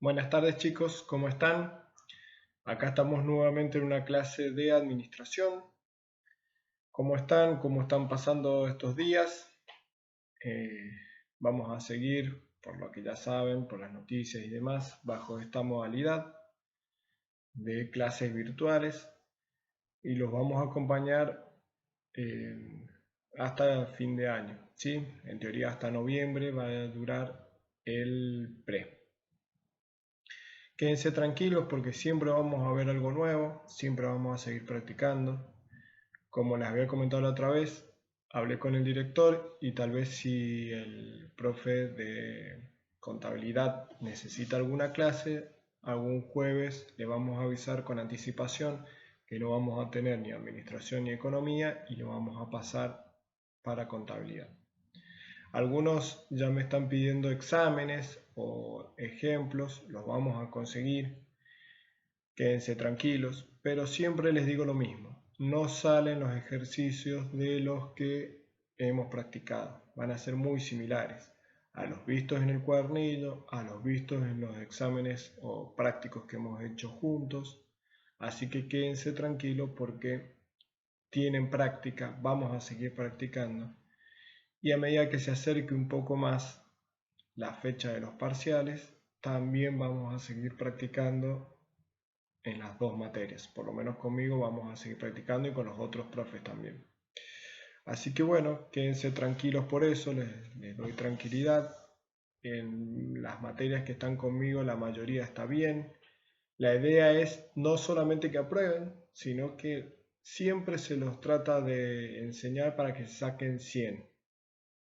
Buenas tardes chicos, ¿cómo están? Acá estamos nuevamente en una clase de administración. ¿Cómo están? ¿Cómo están pasando estos días? Eh, Vamos a seguir, por lo que ya saben, por las noticias y demás, bajo esta modalidad de clases virtuales y los vamos a acompañar eh, hasta fin de año, ¿sí? En teoría hasta noviembre va a durar el pre. Quédense tranquilos porque siempre vamos a ver algo nuevo, siempre vamos a seguir practicando. Como les había comentado la otra vez, hablé con el director y tal vez si el profe de contabilidad necesita alguna clase, algún jueves le vamos a avisar con anticipación que no vamos a tener ni administración ni economía y lo vamos a pasar para contabilidad. Algunos ya me están pidiendo exámenes o ejemplos, los vamos a conseguir. Quédense tranquilos, pero siempre les digo lo mismo, no salen los ejercicios de los que hemos practicado, van a ser muy similares a los vistos en el cuadernillo, a los vistos en los exámenes o prácticos que hemos hecho juntos, así que quédense tranquilos porque tienen práctica, vamos a seguir practicando y a medida que se acerque un poco más la fecha de los parciales, también vamos a seguir practicando en las dos materias. Por lo menos conmigo vamos a seguir practicando y con los otros profes también. Así que bueno, quédense tranquilos por eso, les doy tranquilidad. En las materias que están conmigo la mayoría está bien. La idea es no solamente que aprueben, sino que siempre se los trata de enseñar para que se saquen 100.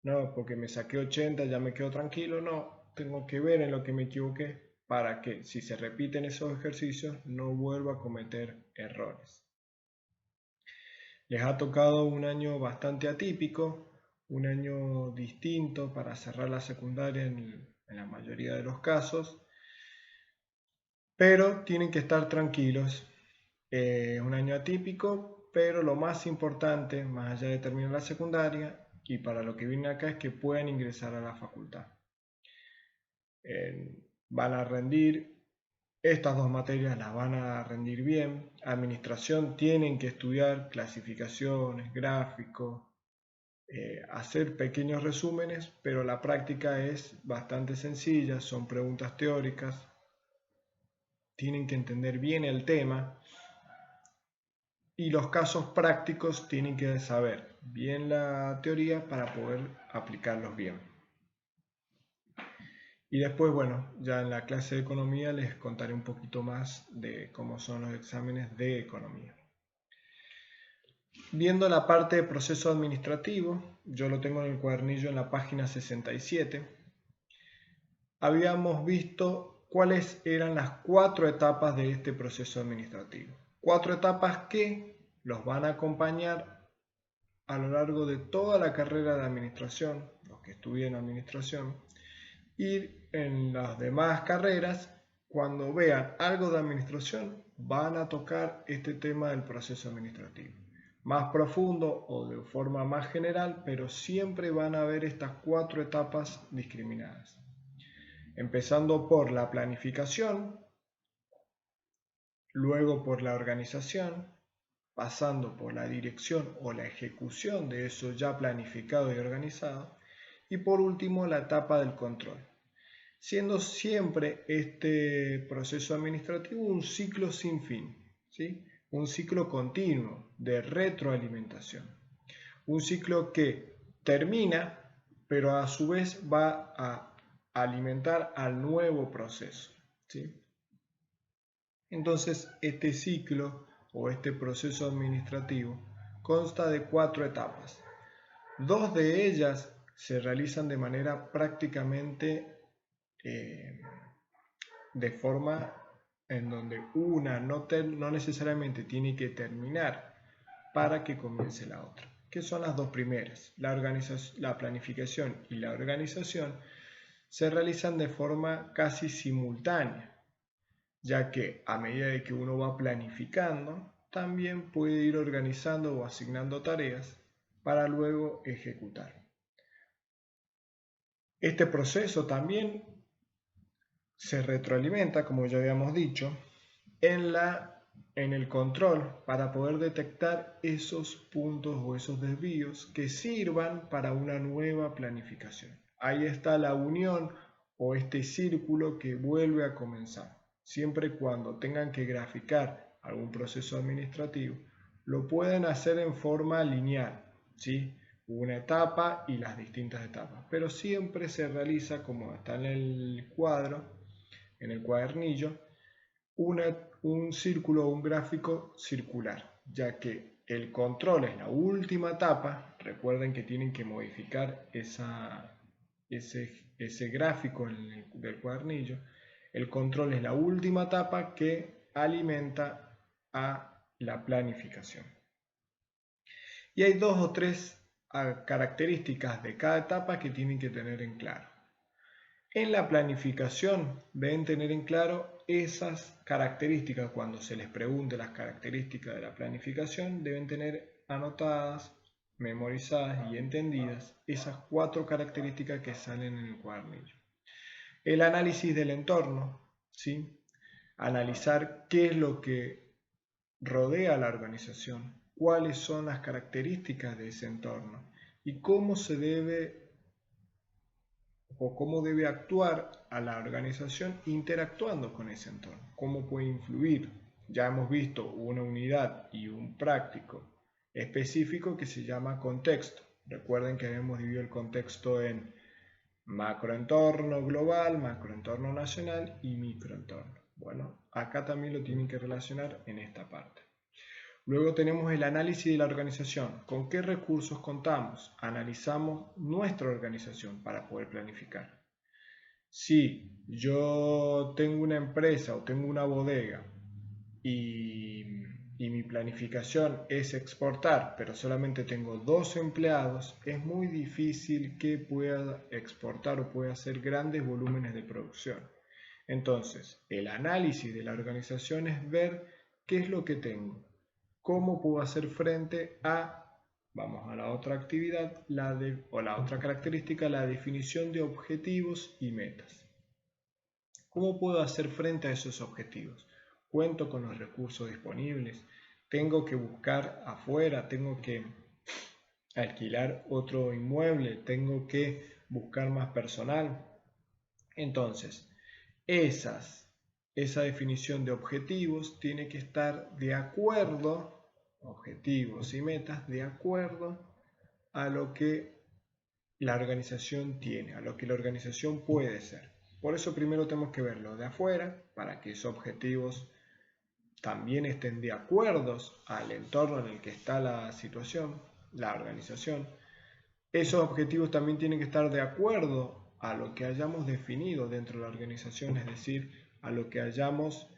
No, porque me saqué 80 ya me quedo tranquilo, no, tengo que ver en lo que me equivoqué para que si se repiten esos ejercicios no vuelva a cometer errores. Les ha tocado un año bastante atípico, un año distinto para cerrar la secundaria en la mayoría de los casos, pero tienen que estar tranquilos. Es un año atípico, pero lo más importante, más allá de terminar la secundaria, y para lo que viene acá es que puedan ingresar a la facultad. Van a rendir, estas dos materias las van a rendir bien. Administración tienen que estudiar clasificaciones, gráficos, hacer pequeños resúmenes, pero la práctica es bastante sencilla, son preguntas teóricas, tienen que entender bien el tema y los casos prácticos tienen que saber bien la teoría para poder aplicarlos bien. Y después, bueno, ya en la clase de economía les contaré un poquito más de cómo son los exámenes de economía. Viendo la parte de proceso administrativo, yo lo tengo en el cuadernillo en la página 67, habíamos visto cuáles eran las 4 etapas de este proceso administrativo. 4 etapas que los van a acompañar a lo largo de toda la carrera de administración, los que estudien administración, y en las demás carreras, cuando vean algo de administración, van a tocar este tema del proceso administrativo. Más profundo o de forma más general, pero siempre van a ver estas 4 etapas discriminadas. Empezando por la planificación, luego por la organización, pasando por la dirección o la ejecución de eso ya planificado y organizado, y por último la etapa del control, siendo siempre este proceso administrativo un ciclo sin fin, ¿sí? Un ciclo continuo de retroalimentación, un ciclo que termina, pero a su vez va a alimentar al nuevo proceso, ¿sí? Entonces, este ciclo o este proceso administrativo consta de 4 etapas. 2 de ellas se realizan de manera prácticamente de forma en donde una no necesariamente tiene que terminar para que comience la otra. ¿Qué son las dos primeras? La planificación y la organización se realizan de forma casi simultánea, ya que a medida de que uno va planificando, también puede ir organizando o asignando tareas para luego ejecutar. Este proceso también se retroalimenta, como ya habíamos dicho, en el control para poder detectar esos puntos o esos desvíos que sirvan para una nueva planificación. Ahí está la unión o este círculo que vuelve a comenzar. Siempre cuando tengan que graficar algún proceso administrativo, lo pueden hacer en forma lineal, ¿sí? Una etapa y las distintas etapas, pero siempre se realiza como está en el cuadro, en el cuadernillo, un círculo o un gráfico circular, ya que el control es la última etapa. Recuerden que tienen que modificar ese gráfico del cuadernillo. El control es la última etapa que alimenta a la planificación. Y hay 2 o 3 características de cada etapa que tienen que tener en claro. En la planificación deben tener en claro esas características. Cuando se les pregunte las características de la planificación, deben tener anotadas, memorizadas y entendidas esas 4 características que salen en el cuadernillo. El análisis del entorno, ¿sí? Analizar qué es lo que rodea a la organización, cuáles son las características de ese entorno y cómo se debe o cómo debe actuar a la organización interactuando con ese entorno, cómo puede influir. Ya hemos visto una unidad y un práctico específico que se llama contexto. Recuerden que habíamos dividido el contexto en macroentorno global, macroentorno nacional y microentorno. Bueno, acá también lo tienen que relacionar en esta parte. Luego tenemos el análisis de la organización. ¿Con qué recursos contamos? Analizamos nuestra organización para poder planificar. Si yo tengo una empresa o tengo una bodega y mi planificación es exportar, pero solamente tengo 2 empleados, es muy difícil que pueda exportar o pueda hacer grandes volúmenes de producción. Entonces, el análisis de la organización es ver qué es lo que tengo. ¿Cómo puedo hacer frente a, vamos a la otra actividad, o la otra característica, la definición de objetivos y metas? ¿Cómo puedo hacer frente a esos objetivos? ¿Cuento con los recursos disponibles? ¿Tengo que buscar afuera? ¿Tengo que alquilar otro inmueble? ¿Tengo que buscar más personal? Entonces, esa definición de objetivos tiene que estar de acuerdo, objetivos y metas, de acuerdo a lo que la organización tiene, a lo que la organización puede ser. Por eso primero tenemos que verlo de afuera, para que esos objetivos también estén de acuerdo al entorno en el que está la situación, la organización. Esos objetivos también tienen que estar de acuerdo a lo que hayamos definido dentro de la organización, es decir, a lo que hayamos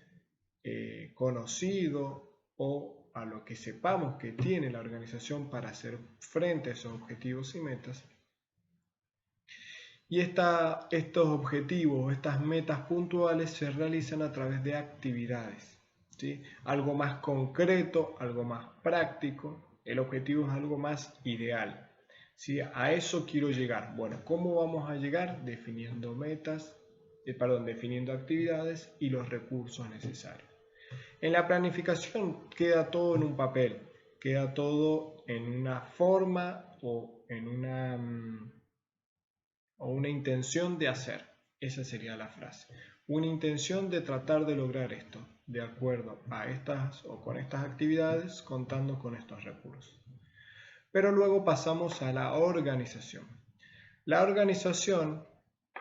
conocido o a lo que sepamos que tiene la organización para hacer frente a esos objetivos y metas. Y estos objetivos, estas metas puntuales se realizan a través de actividades, ¿sí? Algo más concreto, algo más práctico. El objetivo es algo más ideal, ¿sí? A eso quiero llegar. Bueno, ¿cómo vamos a llegar? Definiendo definiendo actividades y los recursos necesarios. En la planificación queda todo en un papel, queda todo en una forma o en una intención de hacer. Esa sería la frase. Una intención de tratar de lograr esto, de acuerdo a estas o con estas actividades, contando con estos recursos. Pero luego pasamos a la organización. La organización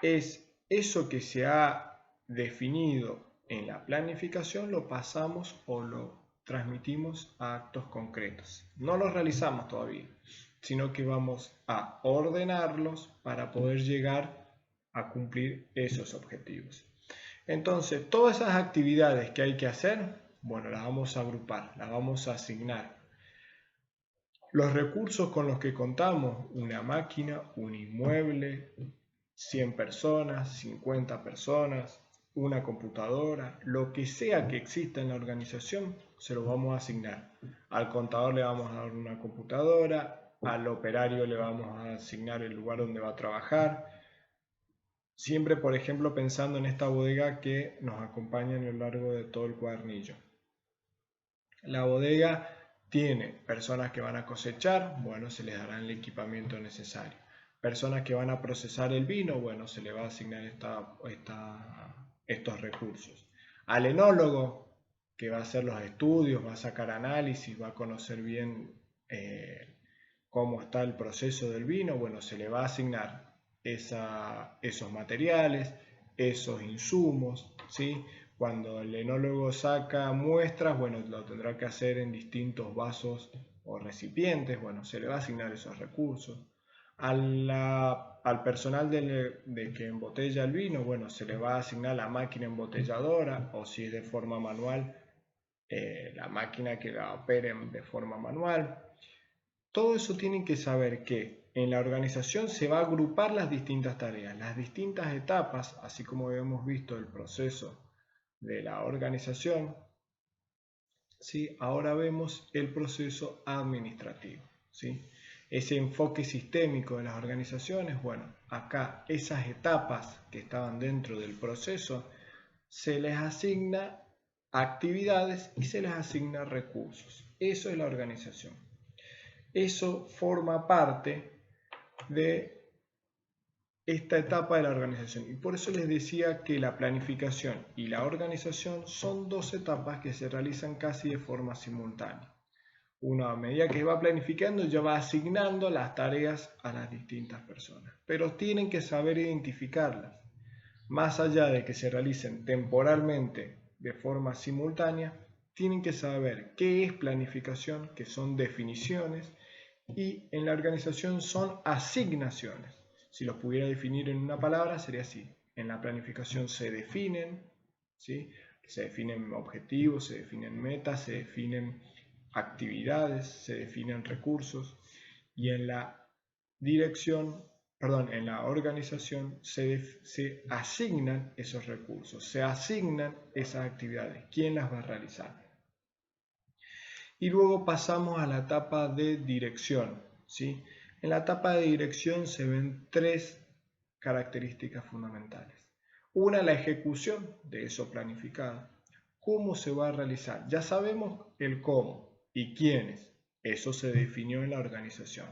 es eso que se ha definido en la planificación, lo pasamos o lo transmitimos a actos concretos. No los realizamos todavía, sino que vamos a ordenarlos para poder llegar a cumplir esos objetivos. Entonces, todas esas actividades que hay que hacer, bueno, las vamos a agrupar, las vamos a asignar. Los recursos con los que contamos, una máquina, un inmueble, 100 personas, 50 personas, una computadora, lo que sea que exista en la organización, se lo vamos a asignar. Al contador le vamos a dar una computadora, al operario le vamos a asignar el lugar donde va a trabajar. Siempre, por ejemplo, pensando en esta bodega que nos acompaña a lo largo de todo el cuadernillo. La bodega tiene personas que van a cosechar, bueno, se les dará el equipamiento necesario. Personas que van a procesar el vino, bueno, se le va a asignar estos recursos. Al enólogo, que va a hacer los estudios, va a sacar análisis, va a conocer bien cómo está el proceso del vino, bueno, se le va a asignar esos materiales, esos insumos, ¿sí? Cuando el enólogo saca muestras, bueno, lo tendrá que hacer en distintos vasos o recipientes, bueno, se le va a asignar esos recursos. Al personal de que embotella el vino, bueno, se le va a asignar la máquina embotelladora o si es de forma manual, la máquina que la operen de forma manual. Todo eso tienen que saber que en la organización se va a agrupar las distintas tareas, las distintas etapas, así como hemos visto el proceso de la organización, ¿sí? Ahora vemos el proceso administrativo, ¿sí? Ese enfoque sistémico de las organizaciones, bueno, acá esas etapas que estaban dentro del proceso, se les asigna actividades y se les asigna recursos. Eso es la organización. Eso forma parte de esta etapa de la organización y por eso les decía que la planificación y la organización son dos etapas que se realizan casi de forma simultánea. Uno a medida que va planificando ya va asignando las tareas a las distintas personas, pero tienen que saber identificarlas. Más allá de que se realicen temporalmente de forma simultánea, tienen que saber qué es planificación, que son definiciones, y en la organización son asignaciones. Si los pudiera definir en una palabra, sería así. En la planificación se definen, ¿sí? Se definen objetivos, se definen metas, se definen actividades, se definen recursos. Y en la en la organización se asignan esos recursos, se asignan esas actividades. ¿Quién las va a realizar? Y luego pasamos a la etapa de dirección, ¿sí? En la etapa de dirección se ven tres características fundamentales. Una, la ejecución de eso planificado. ¿Cómo se va a realizar? Ya sabemos el cómo y quiénes. Eso se definió en la organización.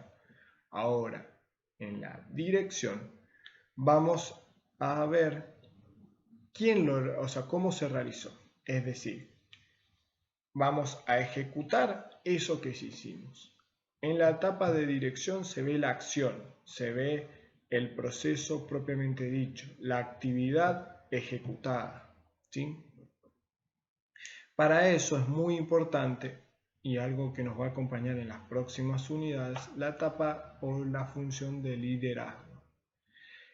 Ahora, en la dirección, vamos a ver cómo se realizó. Es decir, vamos a ejecutar eso que hicimos. En la etapa de dirección se ve la acción, se ve el proceso propiamente dicho, la actividad ejecutada, ¿sí? Para eso es muy importante y algo que nos va a acompañar en las próximas unidades, la etapa o la función de liderazgo.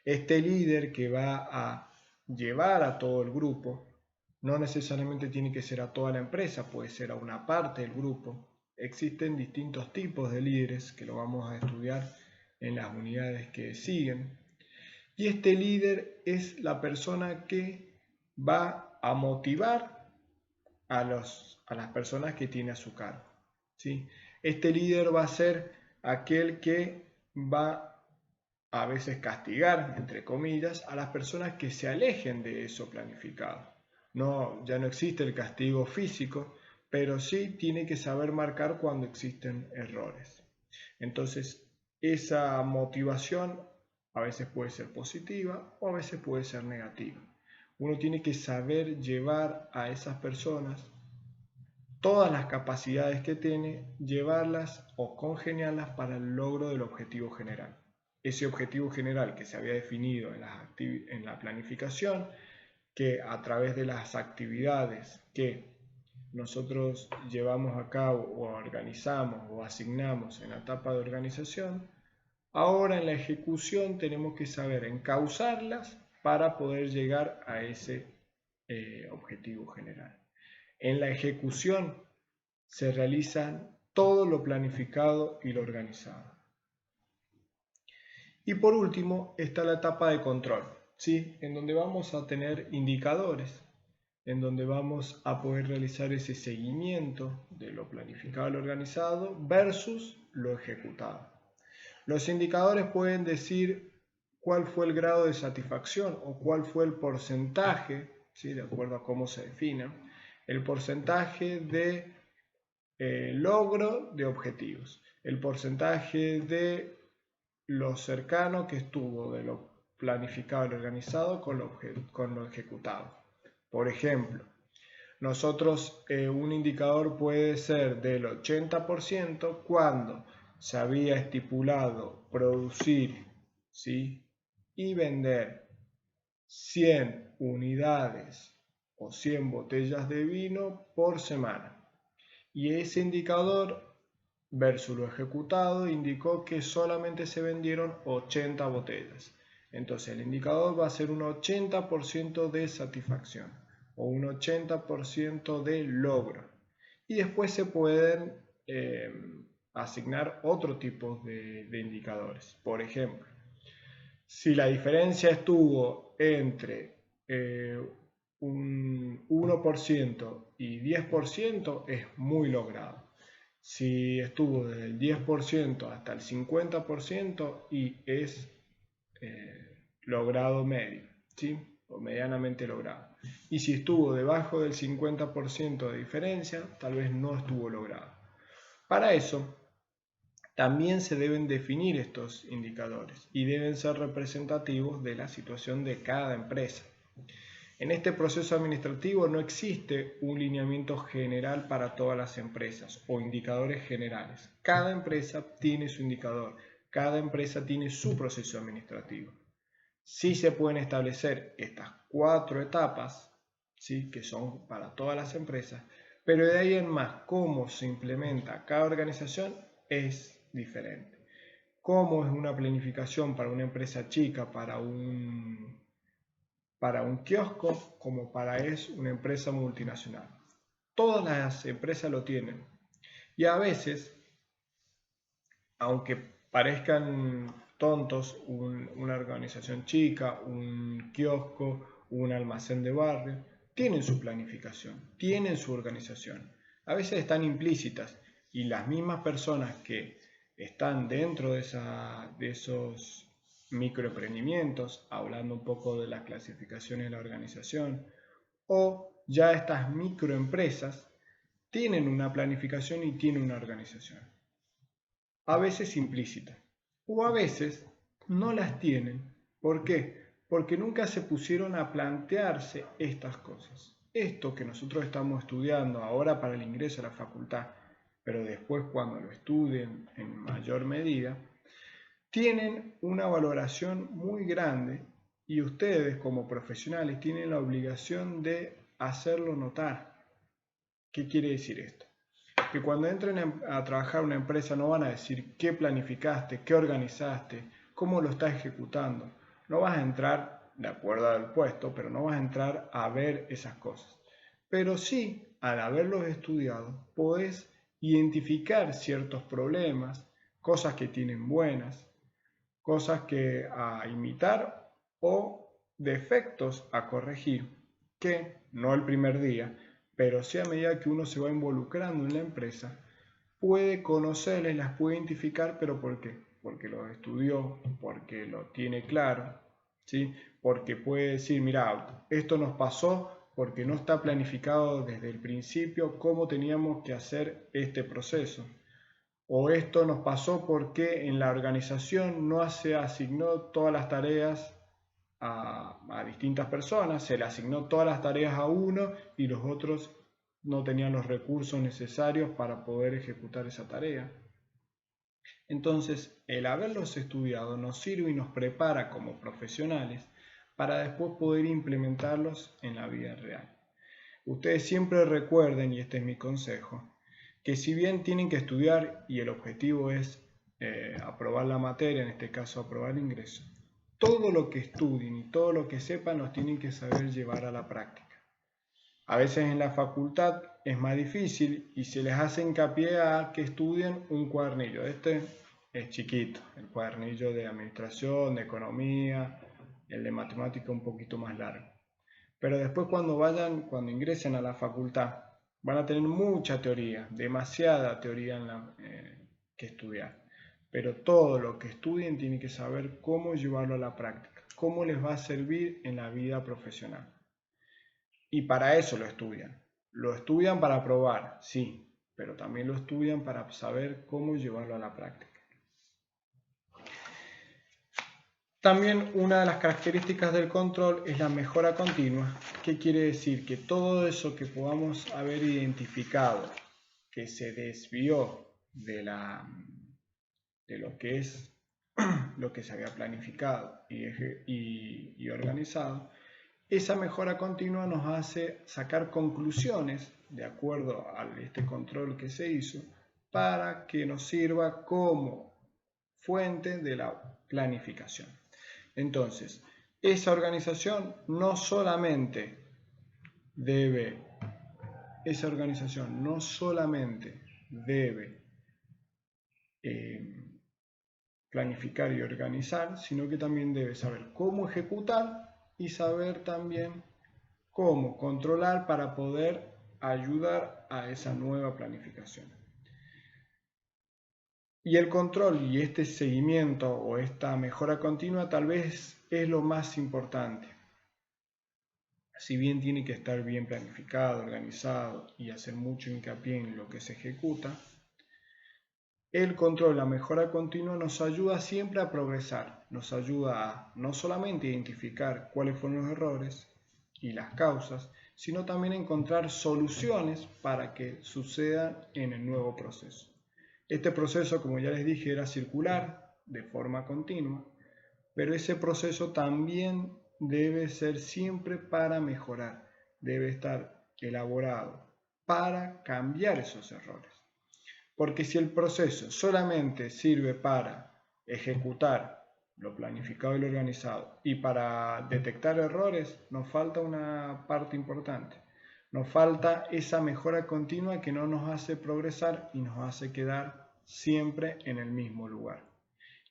Este líder que va a llevar a todo el grupo, no necesariamente tiene que ser a toda la empresa, puede ser a una parte del grupo. Existen distintos tipos de líderes que lo vamos a estudiar en las unidades que siguen. Y este líder es la persona que va a motivar a las personas que tiene a su cargo, ¿sí? Este líder va a ser aquel que va a veces castigar, entre comillas, a las personas que se alejen de eso planificado. No, ya no existe el castigo físico, pero sí tiene que saber marcar cuando existen errores. Entonces, esa motivación a veces puede ser positiva o a veces puede ser negativa. Uno tiene que saber llevar a esas personas todas las capacidades que tiene, llevarlas o congeniarlas para el logro del objetivo general. Ese objetivo general que se había definido en la planificación, que a través de las actividades que nosotros llevamos a cabo o organizamos o asignamos en la etapa de organización, ahora en la ejecución tenemos que saber encauzarlas para poder llegar a ese objetivo general. En la ejecución se realiza todo lo planificado y lo organizado. Y por último está la etapa de control, ¿sí? En donde vamos a tener indicadores, en donde vamos a poder realizar ese seguimiento de lo planificado y lo organizado versus lo ejecutado. Los indicadores pueden decir cuál fue el grado de satisfacción o cuál fue el porcentaje, ¿sí? De acuerdo a cómo se define, el porcentaje de logro de objetivos, el porcentaje de lo cercano que estuvo de lo planificado y organizado con lo ejecutado. Por ejemplo, nosotros un indicador puede ser del 80% cuando se había estipulado producir, ¿sí?, y vender 100 unidades o 100 botellas de vino por semana. Y ese indicador versus lo ejecutado indicó que solamente se vendieron 80 botellas. Entonces el indicador va a ser un 80% de satisfacción o un 80% de logro. Y después se pueden asignar otro tipo de indicadores. Por ejemplo, si la diferencia estuvo entre un 1% y 10%, es muy logrado. Si estuvo desde el 10% hasta el 50% y es logrado medio, ¿sí?, o medianamente logrado. Y si estuvo debajo del 50% de diferencia, tal vez no estuvo logrado. Para eso, también se deben definir estos indicadores y deben ser representativos de la situación de cada empresa. En este proceso administrativo no existe un lineamiento general para todas las empresas o indicadores generales. Cada empresa tiene su indicador, cada empresa tiene su proceso administrativo. Sí se pueden establecer estas 4 etapas, ¿sí?, que son para todas las empresas, pero de ahí en más cómo se implementa cada organización es diferente. Cómo es una planificación para una empresa chica, para un kiosco, como para es una empresa multinacional. Todas las empresas lo tienen. Y a veces, aunque parezcan tontos, una organización chica, un kiosco, un almacén de barrio, tienen su planificación, tienen su organización. A veces están implícitas y las mismas personas que están dentro de esos microemprendimientos, hablando un poco de las clasificaciones de la organización, o ya estas microempresas tienen una planificación y tienen una organización. A veces implícita, o a veces no las tienen. ¿Por qué? Porque nunca se pusieron a plantearse estas cosas. Esto que nosotros estamos estudiando ahora para el ingreso a la facultad, pero después cuando lo estudien en mayor medida, tienen una valoración muy grande y ustedes como profesionales tienen la obligación de hacerlo notar. ¿Qué quiere decir esto? Que cuando entren a trabajar una empresa no van a decir qué planificaste, qué organizaste, cómo lo estás ejecutando. No vas a entrar de acuerdo al puesto, pero no vas a entrar a ver esas cosas. Pero sí, al haberlos estudiado, podés identificar ciertos problemas, cosas que tienen buenas, cosas que a imitar o defectos a corregir, que no el primer día, pero sí a medida que uno se va involucrando en la empresa, puede conocerles, las puede identificar, pero ¿por qué? Porque lo estudió, porque lo tiene claro, ¿sí? Porque puede decir, mira, esto nos pasó porque no está planificado desde el principio cómo teníamos que hacer este proceso. O esto nos pasó porque en la organización no se asignó todas las tareas a distintas personas, se le asignó todas las tareas a uno y los otros no tenían los recursos necesarios para poder ejecutar esa tarea. Entonces, el haberlos estudiado nos sirve y nos prepara como profesionales para después poder implementarlos en la vida real. Ustedes siempre recuerden, y este es mi consejo, que si bien tienen que estudiar y el objetivo es aprobar la materia, en este caso aprobar el ingreso, todo lo que estudien y todo lo que sepan los tienen que saber llevar a la práctica. A veces en la facultad es más difícil y se les hace hincapié a que estudien un cuadernillo. Este es chiquito, el cuadernillo de administración, de economía, el de matemática un poquito más largo. Pero después cuando ingresen a la facultad, van a tener mucha teoría, demasiada teoría que estudiar. pero todo lo que estudien tienen que saber cómo llevarlo a la práctica, cómo les va a servir en la vida profesional. Y para eso lo estudian. Lo estudian para probar, sí, pero también lo estudian para saber cómo llevarlo a la práctica. También una de las características del control es la mejora continua. ¿Qué quiere decir? Que todo eso que podamos haber identificado que se desvió de lo que es lo que se había planificado y organizado, esa mejora continua nos hace sacar conclusiones de acuerdo a este control que se hizo para que nos sirva como fuente de la planificación. Entonces, esa organización no solamente debe planificar y organizar, sino que también debe saber cómo ejecutar y saber también cómo controlar para poder ayudar a esa nueva planificación. Y el control y este seguimiento o esta mejora continua tal vez es lo más importante. Si bien tiene que estar bien planificado, organizado y hacer mucho hincapié en lo que se ejecuta, el control, la mejora continua nos ayuda siempre a progresar, nos ayuda a no solamente identificar cuáles fueron los errores y las causas, sino también a encontrar soluciones para que sucedan en el nuevo proceso. Este proceso, como ya les dije, era circular de forma continua, pero ese proceso también debe ser siempre para mejorar, debe estar elaborado para cambiar esos errores. Porque si el proceso solamente sirve para ejecutar lo planificado y lo organizado y para detectar errores, nos falta una parte importante. Nos falta esa mejora continua que no nos hace progresar y nos hace quedar siempre en el mismo lugar.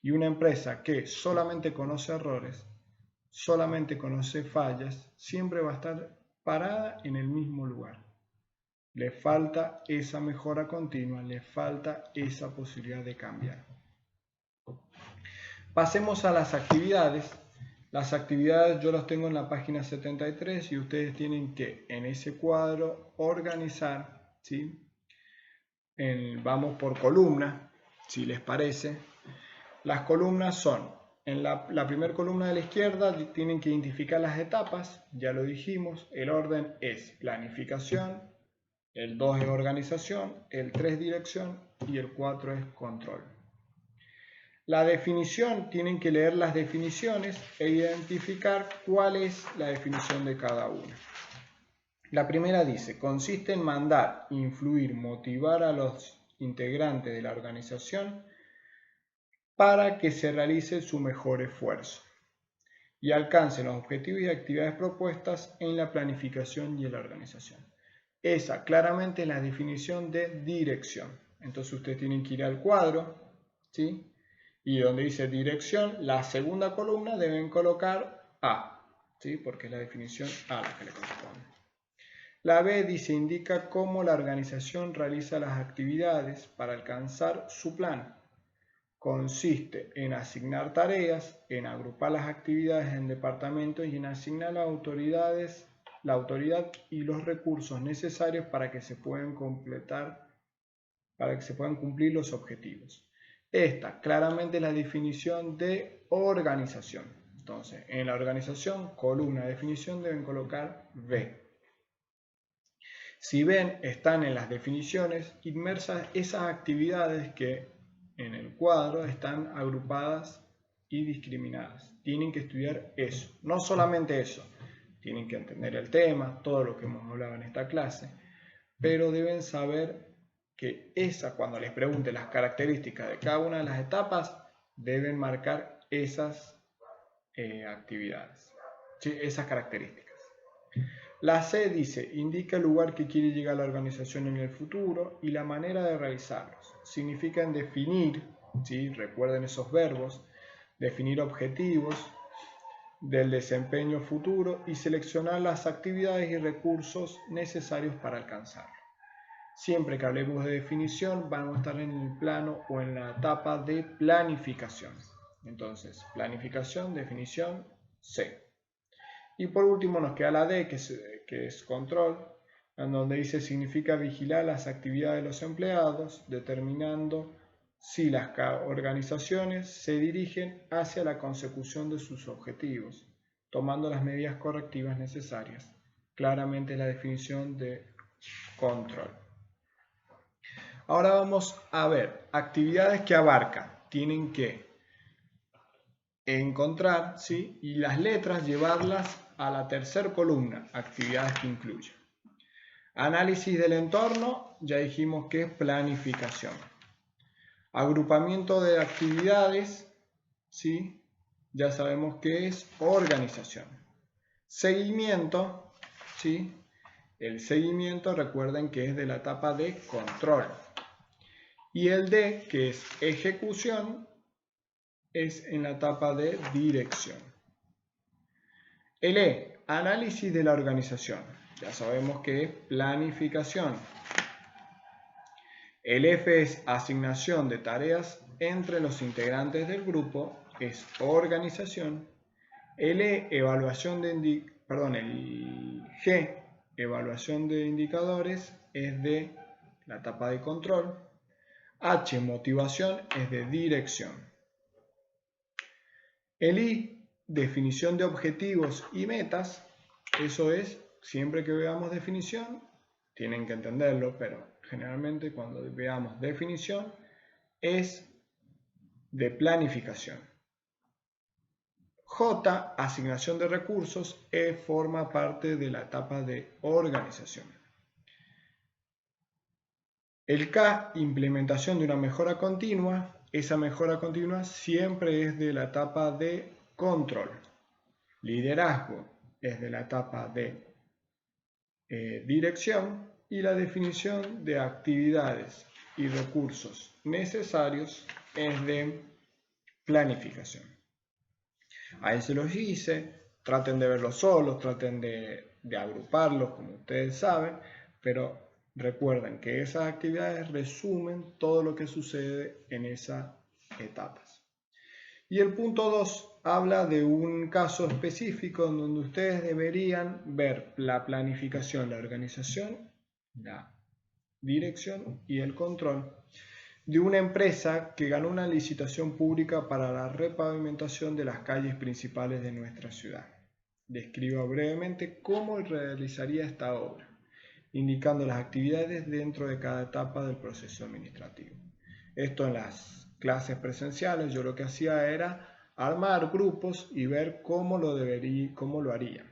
Y una empresa que solamente conoce errores, solamente conoce fallas, siempre va a estar parada en el mismo lugar. Le falta esa mejora continua, le falta esa posibilidad de cambiar. Pasemos a las actividades. Las actividades yo las tengo en la página 73 y ustedes tienen que en ese cuadro organizar, ¿sí? Vamos por columna, si les parece. Las columnas son, en la primera columna de la izquierda tienen que identificar las etapas, ya lo dijimos, el orden es planificación, el 2 es organización, el 3 dirección y el 4 es control. La definición, tienen que leer las definiciones e identificar cuál es la definición de cada una. La primera dice, consiste en mandar, influir, motivar a los integrantes de la organización para que se realice su mejor esfuerzo y alcancen los objetivos y actividades propuestas en la planificación y en la organización. Esa claramente es la definición de dirección. Entonces ustedes tienen que ir al cuadro, ¿sí? Y donde dice dirección, la segunda columna deben colocar A, ¿sí? Porque es la definición A la que le corresponde. La B dice, indica cómo la organización realiza las actividades para alcanzar su plan. Consiste en asignar tareas, en agrupar las actividades en departamentos y en asignar la autoridad y los recursos necesarios para que se puedan cumplir los objetivos. Esta claramente es la definición de organización. Entonces, en la organización, columna de definición deben colocar B. Si ven, están en las definiciones inmersas esas actividades que en el cuadro están agrupadas y discriminadas. Tienen que estudiar eso, no solamente eso, tienen que entender el tema, todo lo que hemos hablado en esta clase, pero deben saber que cuando les pregunte las características de cada una de las etapas, deben marcar esas actividades, ¿sí? Esas características. La C dice, indica el lugar que quiere llegar la organización en el futuro y la manera de realizarlos. Significan definir, ¿sí? Recuerden esos verbos, definir objetivos del desempeño futuro y seleccionar las actividades y recursos necesarios para alcanzarlo. Siempre que hablemos de definición, vamos a estar en el plano o en la etapa de planificación. Entonces, planificación, definición, C. Y por último nos queda la D, que es control, en donde dice significa vigilar las actividades de los empleados, determinando si las organizaciones se dirigen hacia la consecución de sus objetivos, tomando las medidas correctivas necesarias. Claramente la definición de control. Ahora vamos a ver actividades que abarcan. Tienen que encontrar, ¿sí? Y las letras llevarlas a la tercera columna, actividades que incluyen. Análisis del entorno, ya dijimos que es planificación. Agrupamiento de actividades, ¿sí? Ya sabemos que es organización. Seguimiento, ¿sí? El seguimiento, recuerden que es de la etapa de control. Y el D, que es ejecución, es en la etapa de dirección. El E, análisis de la organización. Ya sabemos que es planificación. El F es asignación de tareas entre los integrantes del grupo, es organización. El E, evaluación de el G, evaluación de indicadores, es de la etapa de control. H, motivación, es de dirección. El I, definición de objetivos y metas, eso es, siempre que veamos definición, tienen que entenderlo, pero generalmente cuando veamos definición es de planificación. J, asignación de recursos, forma parte de la etapa de organización. El K, implementación de una mejora continua, esa mejora continua siempre es de la etapa de control. Liderazgo es de la etapa de dirección y la definición de actividades y recursos necesarios es de planificación. Ahí se los hice, traten de verlos solos, traten de agruparlos como ustedes saben, pero recuerden que esas actividades resumen todo lo que sucede en esas etapas. Y el punto 2 habla de un caso específico en donde ustedes deberían ver la planificación, la organización, la dirección y el control de una empresa que ganó una licitación pública para la repavimentación de las calles principales de nuestra ciudad. Describa brevemente cómo realizaría esta obra, indicando las actividades dentro de cada etapa del proceso administrativo. Esto en las clases presenciales yo lo que hacía era armar grupos y ver cómo lo haría.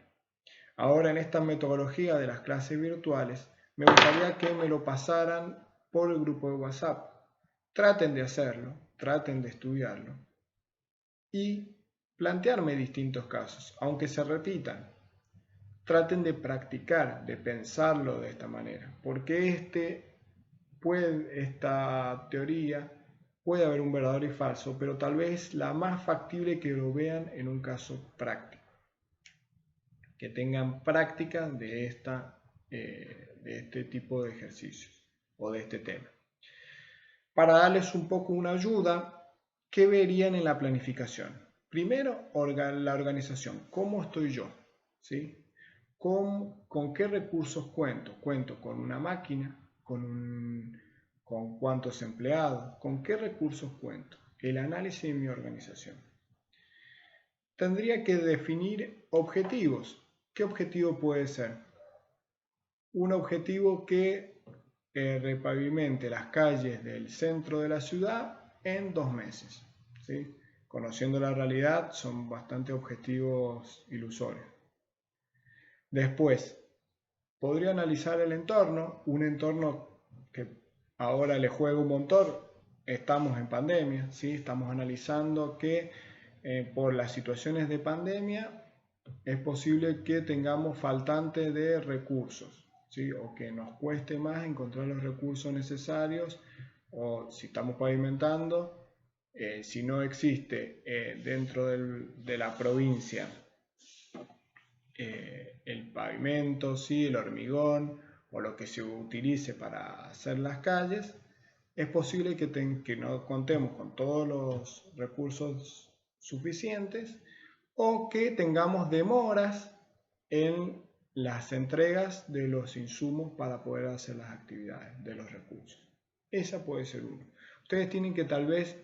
Ahora en esta metodología de las clases virtuales me gustaría que me lo pasaran por el grupo de WhatsApp. Traten de hacerlo, traten de estudiarlo y plantearme distintos casos, aunque se repitan. Traten de practicar, de pensarlo de esta manera, porque esta teoría puede haber un verdadero y falso, pero tal vez la más factible que lo vean en un caso práctico, que tengan práctica de este tipo de ejercicios o de este tema. Para darles un poco una ayuda, ¿qué verían en la planificación? Primero, la organización. ¿Cómo estoy yo? ¿Sí? ¿Con qué recursos cuento? Cuento con una máquina, con cuántos empleados, ¿con qué recursos cuento? El análisis de mi organización. Tendría que definir objetivos. ¿Qué objetivo puede ser? Un objetivo que repavimente las calles del centro de la ciudad en 2 meses. ¿Sí? Conociendo la realidad, son bastante objetivos ilusorios. Después, podría analizar el entorno, un entorno que ahora le juega un montón. Estamos en pandemia, ¿sí? Estamos analizando que por las situaciones de pandemia es posible que tengamos faltante de recursos. ¿Sí? O que nos cueste más encontrar los recursos necesarios, o si estamos pavimentando, si no existe dentro de la provincia el pavimento, ¿sí? El hormigón o lo que se utilice para hacer las calles, es posible que no contemos con todos los recursos suficientes o que tengamos demoras en las entregas de los insumos para poder hacer las actividades de los recursos. Esa puede ser una. Ustedes tienen que tal vez,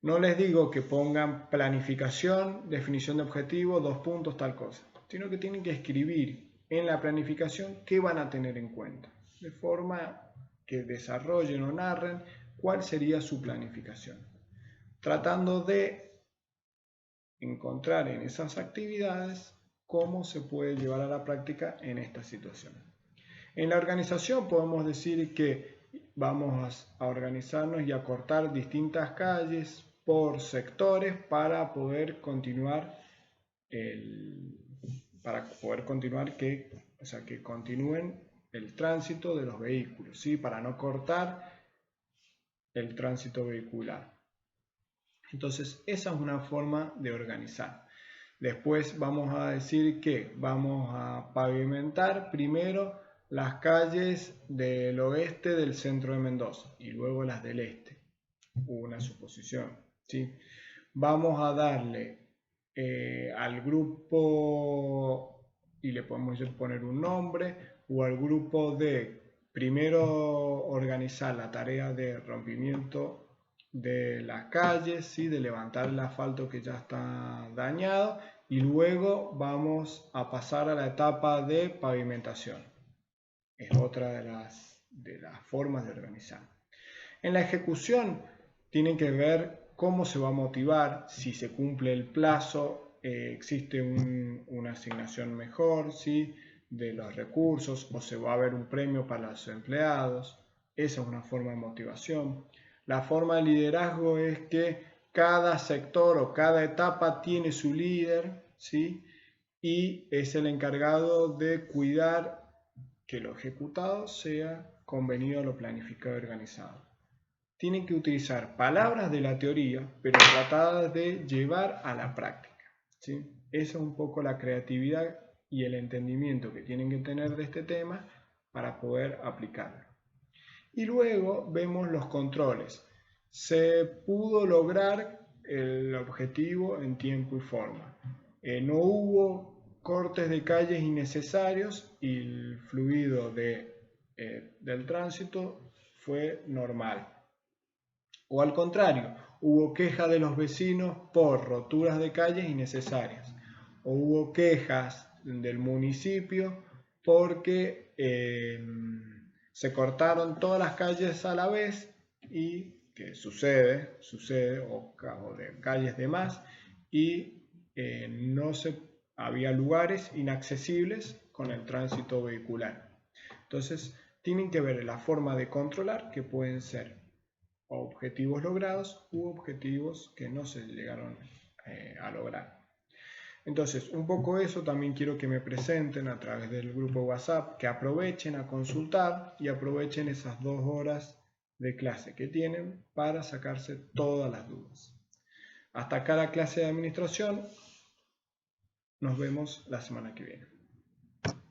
no les digo que pongan planificación, definición de objetivo, 2 puntos, tal cosa, sino que tienen que escribir en la planificación qué van a tener en cuenta, de forma que desarrollen o narren cuál sería su planificación, tratando de encontrar en esas actividades cómo se puede llevar a la práctica en esta situación. En la organización podemos decir que vamos a organizarnos y a cortar distintas calles por sectores para poder continuar que continúen el tránsito de los vehículos, ¿sí? Para no cortar el tránsito vehicular. Entonces, esa es una forma de organizar. Después vamos a decir que vamos a pavimentar primero las calles del oeste del centro de Mendoza y luego las del este. Una suposición, ¿sí? Vamos a darle al grupo, y le podemos poner un nombre, o al grupo de primero organizar la tarea de rompimiento de las calles, ¿sí? De levantar el asfalto que ya está dañado, y luego vamos a pasar a la etapa de pavimentación. Es otra de las formas de organizar. En la ejecución tienen que ver cómo se va a motivar, si se cumple el plazo, existe una asignación mejor, ¿sí? De los recursos, o se va a ver un premio para los empleados. Esa es una forma de motivación. La forma de liderazgo es que cada sector o cada etapa tiene su líder, ¿sí? Y es el encargado de cuidar que lo ejecutado sea convenido a lo planificado y organizado. Tienen que utilizar palabras de la teoría, pero tratadas de llevar a la práctica, ¿sí? Esa es un poco la creatividad y el entendimiento que tienen que tener de este tema para poder aplicarlo. Y luego vemos los controles. Se pudo lograr el objetivo en tiempo y forma. No hubo cortes de calles innecesarios y el fluido del tránsito fue normal. O al contrario, hubo quejas de los vecinos por roturas de calles innecesarias. O hubo quejas del municipio porque se cortaron todas las calles a la vez, y que sucede, o de calles de más, y había lugares inaccesibles con el tránsito vehicular. Entonces, tienen que ver la forma de controlar, que pueden ser objetivos logrados u objetivos que no se llegaron a lograr. Entonces, un poco eso también quiero que me presenten a través del grupo WhatsApp, que aprovechen a consultar y aprovechen esas 2 horas de clase que tienen para sacarse todas las dudas. Hasta acá la clase de administración. Nos vemos la semana que viene.